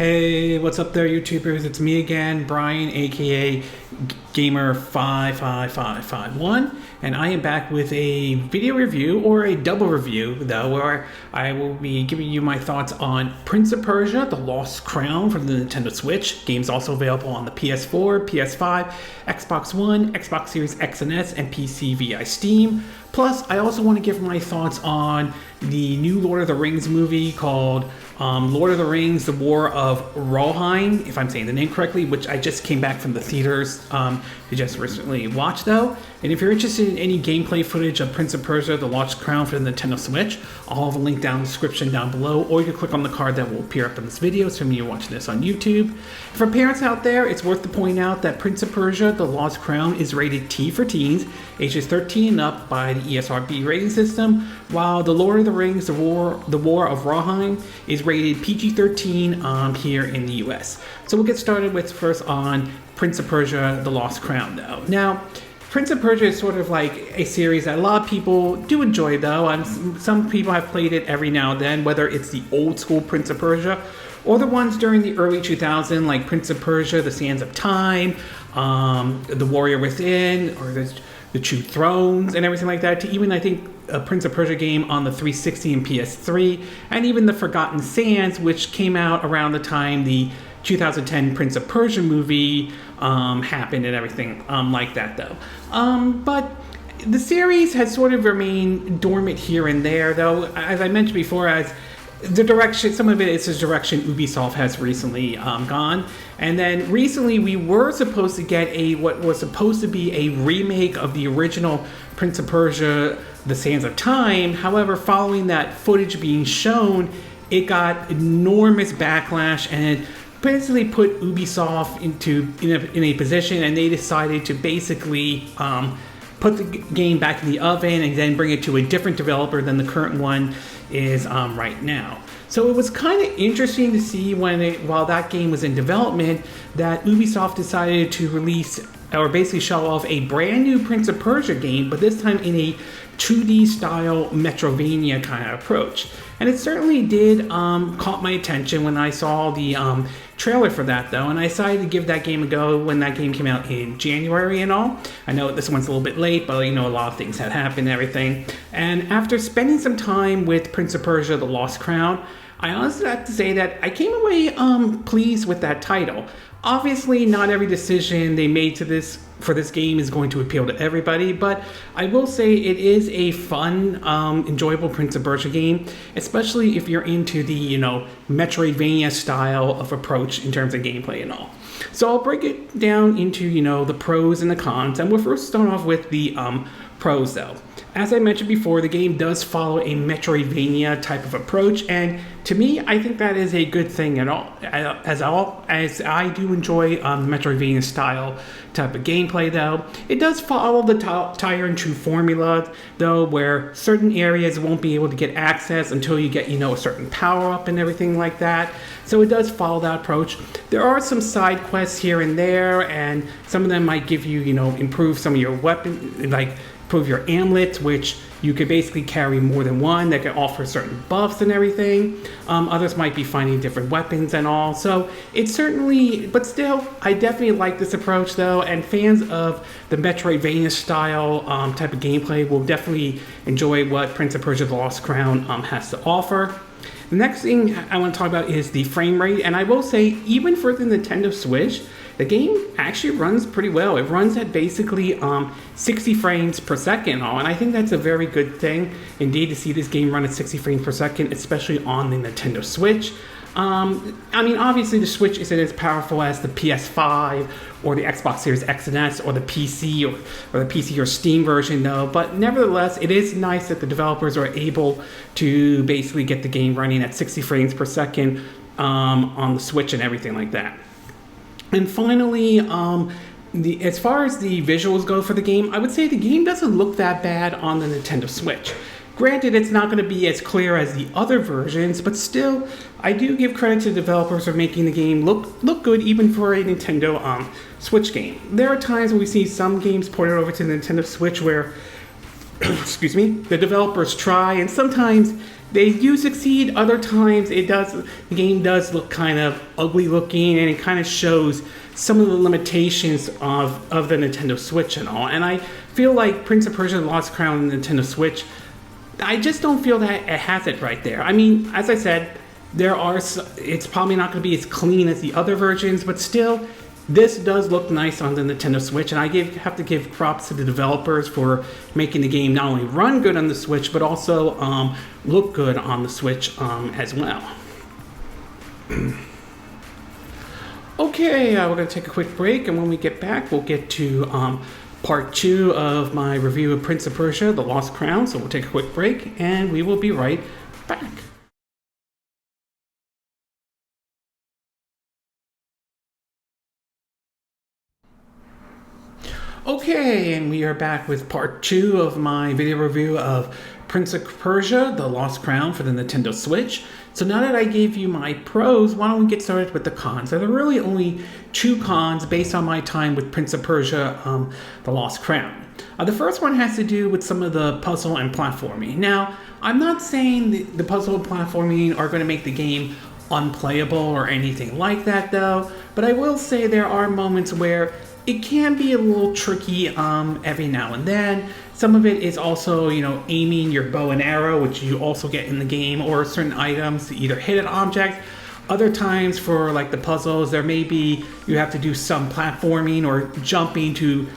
Hey, what's up there, YouTubers? It's me again, Brian, aka Gamer55551, and I am back with a video review, or a double review, though, where I will be giving you my thoughts on Prince of Persia, The Lost Crown for the Nintendo Switch. Game's also available on the PS4, PS5, Xbox One, Xbox Series X and S, and PC via Steam. Plus, I also want to give my thoughts on the new Lord of the Rings movie called Lord of the Rings, The War of Rohirrim, if I'm saying the name correctly, which I just came back from the theaters to just recently watch, though. And if you're interested in any gameplay footage of Prince of Persia, The Lost Crown for the Nintendo Switch, I'll have a link down in the description down below, or you can click on the card that will appear up in this video, so you're watching this on YouTube. For parents out there, it's worth to point out that Prince of Persia, The Lost Crown is rated T for teens, ages 13 and up by the ESRB rating system, while The Lord of the Rings, The War of Rohirrim is rated PG-13 here in the US. So we'll get started with first on Prince of Persia, The Lost Crown, though. Now, Prince of Persia is sort of like a series that a lot of people do enjoy, though. Some people have played it every now and then, whether it's the old school Prince of Persia or the ones during the early 2000s, like Prince of Persia, The Sands of Time, The Warrior Within, or the Two Thrones, and everything like that, to even, I think, a Prince of Persia game on the 360 and PS3, and even the Forgotten Sands, which came out around the time the 2010 Prince of Persia movie happened and everything like that, though. But the series has sort of remained dormant here and there, though, as I mentioned before, as the direction, some of it is the direction Ubisoft has recently gone. And then recently we were supposed to get what was supposed to be a remake of the original Prince of Persia, The Sands of Time. However, following that footage being shown, it got enormous backlash and basically put Ubisoft in a position, and they decided to basically put the game back in the oven and then bring it to a different developer than the current one is right now. So it was kind of interesting to see while that game was in development, that Ubisoft decided to release, or basically show off, a brand new Prince of Persia game, but this time in a 2D style Metroidvana kind of approach. And it certainly did caught my attention when I saw the trailer for that, though, and I decided to give that game a go when that game came out in January and all. I know this one's a little bit late, but a lot of things had happened and everything. And after spending some time with Prince of Persia, The Lost Crown, I honestly have to say that I came away pleased with that title. Obviously, not every decision they made for this game is going to appeal to everybody, but I will say it is a fun, enjoyable Prince of Persia game, especially if you're into the, Metroidvania style of approach in terms of gameplay and all. So I'll break it down into, the pros and the cons, and we'll first start off with the pros, though. As I mentioned before, the game does follow a Metroidvania type of approach, and to me, I think that is a good thing as I do enjoy Metroidvania style type of gameplay, though. It does follow the Tire and True formula, though, where certain areas won't be able to get access until you get, a certain power-up and everything like that. So it does follow that approach. There are some side quests here and there, and some of them might give you, improve some of your weapon, like improve your amulets, which you could basically carry more than one that can offer certain buffs and everything. Others might be finding different weapons and all. So it's certainly, but still, I definitely like this approach, though, and fans of the Metroidvania style type of gameplay will definitely enjoy what Prince of Persia: The Lost Crown has to offer. The next thing I want to talk about is the frame rate, and I will say, even for the Nintendo Switch, the game actually runs pretty well. It runs at basically 60 frames per second, and I think that's a very good thing indeed to see this game run at 60 frames per second, especially on the Nintendo Switch. Obviously the Switch isn't as powerful as the PS5 or the Xbox Series X and S or the PC or the PC or Steam version, though, but nevertheless, it is nice that the developers are able to basically get the game running at 60 frames per second on the Switch and everything like that. And finally, as far as the visuals go for the game, I would say the game doesn't look that bad on the Nintendo Switch. Granted, it's not going to be as clear as the other versions, but still, I do give credit to the developers for making the game look good even for a Nintendo Switch game. There are times when we see some games ported over to the Nintendo Switch where, excuse me, the developers try, and sometimes they do succeed. Other times the game does look kind of ugly looking, and it kind of shows some of the limitations of the Nintendo Switch and all. And I feel like Prince of Persia: The Lost Crown on the Nintendo Switch, I just don't feel that it has it right there. I mean, as I said, it's probably not going to be as clean as the other versions, but still, this does look nice on the Nintendo Switch, and I have to give props to the developers for making the game not only run good on the Switch, but also look good on the Switch as well. Okay, we're going to take a quick break, and when we get back, we'll get to part 2 of my review of Prince of Persia: The Lost Crown. So we'll take a quick break, and we will be right back. Okay, and we are back with part 2 of my video review of Prince of Persia: The Lost Crown for the Nintendo Switch. So now that I gave you my pros, why don't we get started with the cons? There are really only 2 cons based on my time with Prince of Persia: The Lost Crown. The first one has to do with some of the puzzle and platforming. Now, I'm not saying the puzzle and platforming are going to make the game unplayable or anything like that, though, but I will say there are moments where it can be a little tricky every now and then. Some of it is also, aiming your bow and arrow, which you also get in the game, or certain items to either hit an object. Other times for like the puzzles, there may be you have to do some platforming or jumping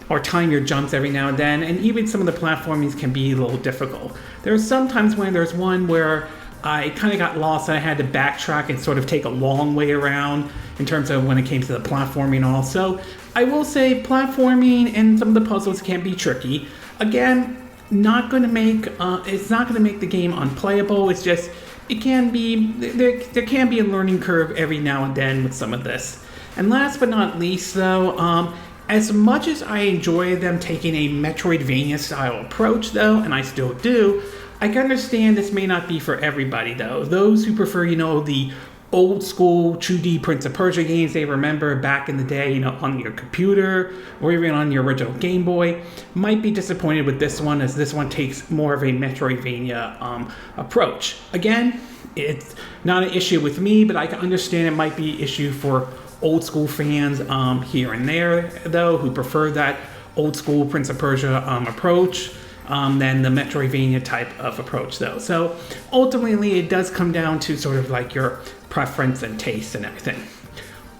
or time your jumps every now and then, and even some of the platformings can be a little difficult. There's sometimes when there's one where I kind of got lost and I had to backtrack and sort of take a long way around in terms of when it came to the platforming also. I will say platforming and some of the puzzles can be tricky. Again, it's not going to make the game unplayable. It's just there can be a learning curve every now and then with some of this. And last but not least, though, as much as I enjoy them taking a Metroidvania style approach, though, and I still do, I can understand this may not be for everybody, though. Those who prefer, the old school 2D Prince of Persia games they remember back in the day, on your computer or even on your original Game Boy, might be disappointed with this one, as this one takes more of a Metroidvania approach. Again, it's not an issue with me, but I can understand it might be an issue for old school fans here and there, though, who prefer that old school Prince of Persia approach than the Metroidvania type of approach, though. So ultimately, it does come down to sort of like your preference and taste and everything.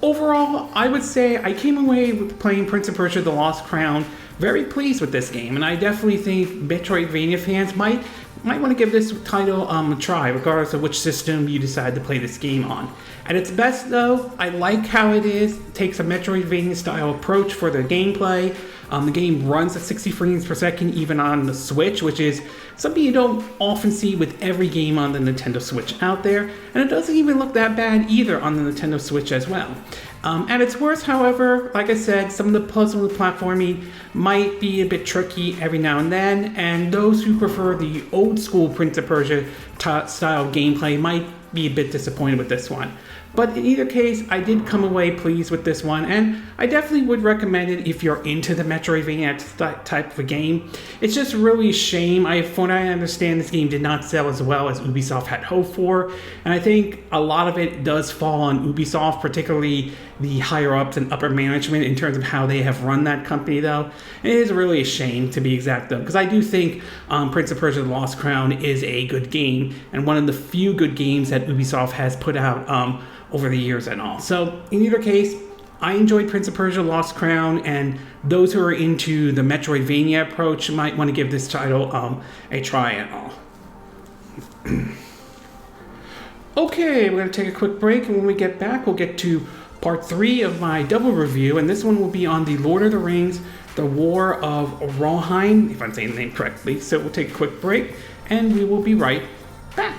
Overall, I would say I came away with playing Prince of Persia: The Lost Crown very pleased with this game, and I definitely think Metroidvania fans might want to give this title a try, regardless of which system you decide to play this game on. At its best, though, I like how it takes a Metroidvania style approach for the gameplay. The game runs at 60 frames per second even on the Switch, which is something you don't often see with every game on the Nintendo Switch out there, and it doesn't even look that bad either on the Nintendo Switch as well. At its worst, however, like I said, some of the puzzle and platforming might be a bit tricky every now and then, and those who prefer the old school Prince of Persia style gameplay might be a bit disappointed with this one. But in either case, I did come away pleased with this one, and I definitely would recommend it if you're into the Metroidvania type of a game. It's just really a shame. From what I understand, this game did not sell as well as Ubisoft had hoped for, and I think a lot of it does fall on Ubisoft, particularly the higher-ups and upper management in terms of how they have run that company, though. It is really a shame, to be exact, though, because I do think Prince of Persia: The Lost Crown is a good game, and one of the few good games that Ubisoft has put out over the years and all. So in either case, I enjoyed Prince of Persia: Lost Crown, and those who are into the Metroidvania approach might want to give this title a try and all. Okay, we're going to take a quick break, and when we get back, we'll get to part 3 of my double review, and this one will be on the Lord of the Rings: The War of Rohirrim, if I'm saying the name correctly. So we'll take a quick break, and we will be right back.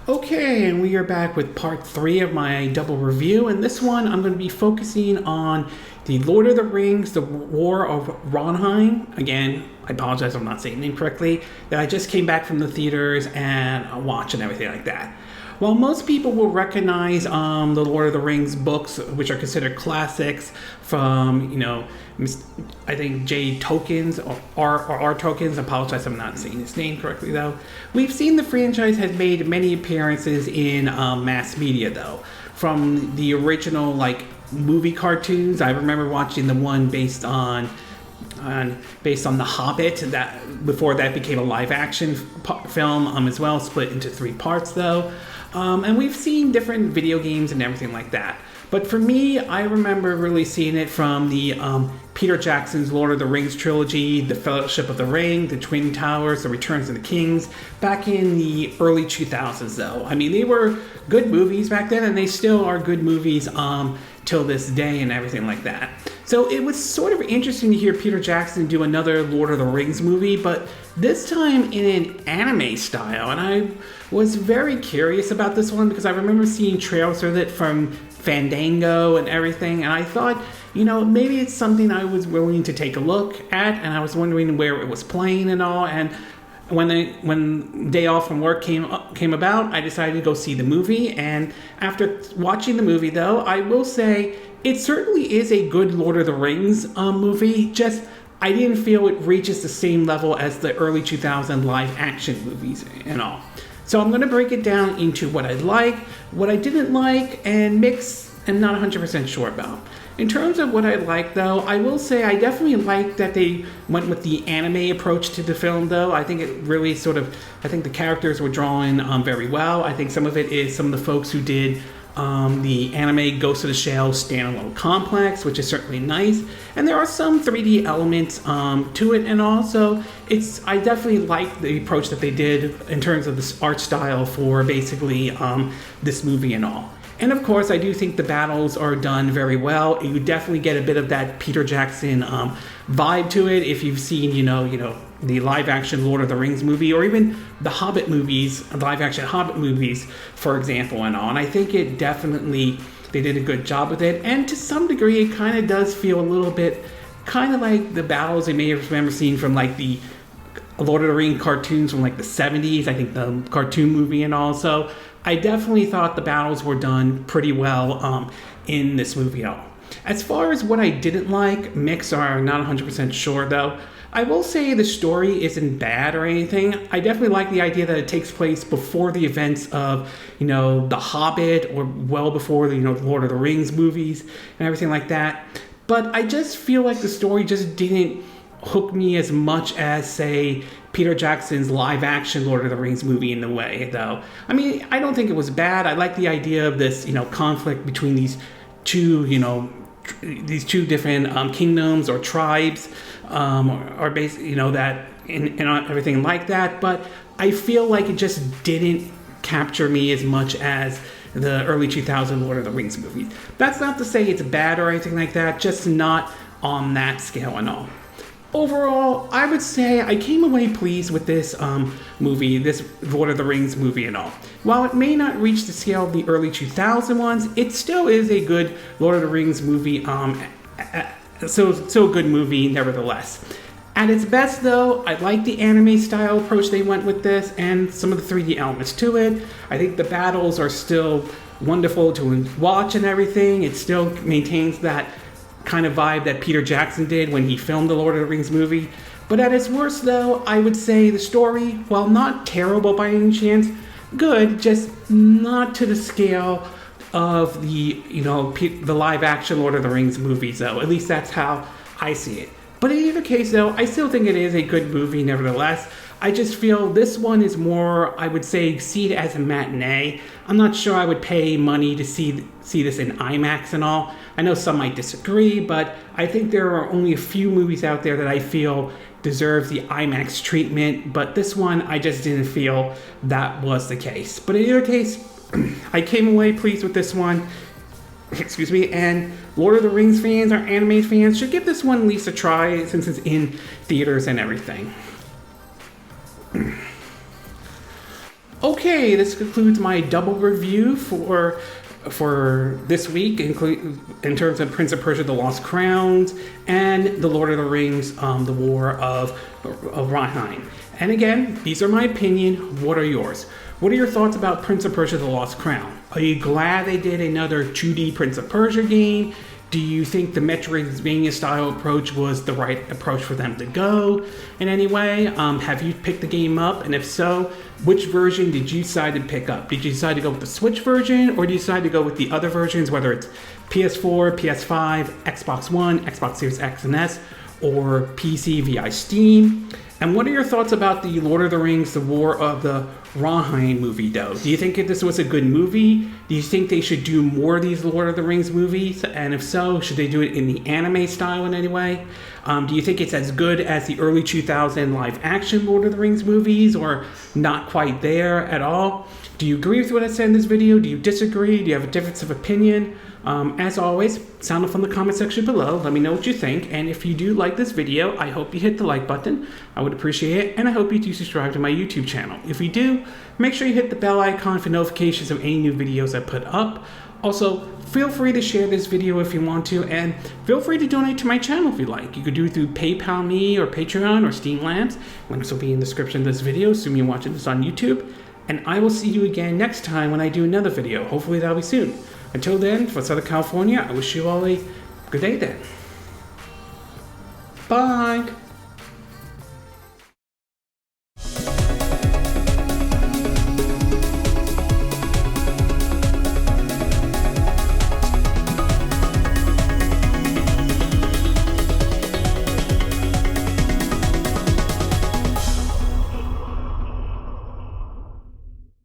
Okay, and we are back with part 3 of my double review, and this one I'm going to be focusing on the Lord of the Rings: The War of Rohirrim. Again, I apologize if I'm not saying the name correctly, that I just came back from the theaters and watched and everything like that. While most people will recognize the Lord of the Rings books, which are considered classics from, I think J. Tolkien's or R. Tolkien's, I apologize if I'm not saying his name correctly though, we've seen the franchise has made many appearances in mass media though. From the original movie cartoons, I remember watching the one based on The Hobbit, that before that became a live action film as well, split into 3 parts though. And we've seen different video games and everything like that. But for me, I remember really seeing it from the Peter Jackson's Lord of the Rings trilogy, The Fellowship of the Ring, The Twin Towers, The Returns of the Kings, back in the early 2000s though. I mean, they were good movies back then, and they still are good movies till this day and everything like that. So it was sort of interesting to hear Peter Jackson do another Lord of the Rings movie, but this time in an anime style. And I was very curious about this one because I remember seeing trailers with it from Fandango and everything, and I thought, maybe it's something I was willing to take a look at, and I was wondering where it was playing and all. And when day off from work came about, I decided to go see the movie. And after watching the movie, though, I will say it certainly is a good Lord of the Rings movie. Just I didn't feel it reaches the same level as the early 2000 live action movies and all. So I'm going to break it down into what I like, what I didn't like, and mix and not 100% sure about. In terms of what I like, though, I will say I definitely like that they went with the anime approach to the film, though. I think it really I think the characters were drawn very well. I think some of it is some of the folks who did the anime Ghost of the Shell standalone complex, which is certainly nice. And there are some 3D elements to it, and also I definitely like the approach that they did in terms of this art style for basically this movie and all. And of course, I do think the battles are done very well. You definitely get a bit of that Peter Jackson vibe to it if you've seen, the live-action Lord of the Rings movie, or even the Hobbit movies, live-action Hobbit movies, for example, and all. And I think it definitely, they did a good job with it. And to some degree, it kind of does feel a little bit kind of like the battles I may have remember seeing from the Lord of the Rings cartoons from the 70s, I think the cartoon movie and all. So I definitely thought the battles were done pretty well in this movie at all. As far as what I didn't like, mix are not 100% sure though. I will say the story isn't bad or anything. I definitely like the idea that it takes place before the events of, The Hobbit, or well before the, Lord of the Rings movies and everything like that. But I just feel like the story just didn't hook me as much as, say, Peter Jackson's live-action Lord of the Rings movie in a way, though. I mean, I don't think it was bad. I like the idea of this, conflict between these two, these two different kingdoms or tribes, or basically, that and everything like that. But I feel like it just didn't capture me as much as the early 2000 Lord of the Rings movies. That's not to say it's bad or anything like that, just not on that scale and all. Overall, I would say I came away pleased with this movie, this Lord of the Rings movie and all. While it may not reach the scale of the early 2000 ones, it still is a good Lord of the Rings movie, so good movie nevertheless. At its best though, I like the anime style approach they went with this and some of the 3D elements to it. I think the battles are still wonderful to watch and everything. It still maintains that kind of vibe that Peter Jackson did when he filmed the Lord of the Rings movie. But at its worst though, I would say the story, while not terrible by any chance, good, just not to the scale of the live action Lord of the Rings movies though. At least that's how I see it. But in either case though, I still think it is a good movie nevertheless. I just feel this one is more, I would say, see it as a matinee. I'm not sure I would pay money to see this in IMAX and all. I know some might disagree, but I think there are only a few movies out there that I feel deserve the IMAX treatment, but this one, I just didn't feel that was the case. But in either case, I came away pleased with this one. Excuse me, and Lord of the Rings fans or anime fans should give this one at least a try since it's in theaters and everything. Okay, this concludes my double review for for this week, in terms of Prince of Persia: The Lost Crowns and The Lord of the Rings: The War of Rohirrim. And again, these are my opinion. What are yours? What are your thoughts about Prince of Persia: The Lost Crown? Are you glad they did another 2D Prince of Persia game? Do you think the Metroidvana style approach was the right approach for them to go in any way? Have you picked the game up? And if so, which version did you decide to pick up? Did you decide to go with the Switch version, or did you decide to go with the other versions, whether it's PS4, PS5, Xbox One, Xbox Series X and S, or PC via Steam? And what are your thoughts about the Lord of the Rings: The War of the Rohirrim movie, though? Do you think this was a good movie? Do you think they should do more of these Lord of the Rings movies? And if so, should they do it in the anime style in any way? Do you think it's as good as the early 2000 live-action Lord of the Rings movies, or not quite there at all? Do you agree with what I said in this video? Do you disagree? Do you have a difference of opinion? As always, sound off in the comment section below. Let me know what you think. And if you do like this video, I hope you hit the like button. I would appreciate it. And I hope you do subscribe to my YouTube channel. If you do, make sure you hit the bell icon for notifications of any new videos I put up. Also, feel free to share this video if you want to, and feel free to donate to my channel if you like. You could do it through PayPal me or Patreon or Steam Labs. Links will be in the description of this video, assuming you're watching this on YouTube. And I will see you again next time when I do another video. Hopefully that'll be soon. Until then, for Southern California, I wish you all a good day then.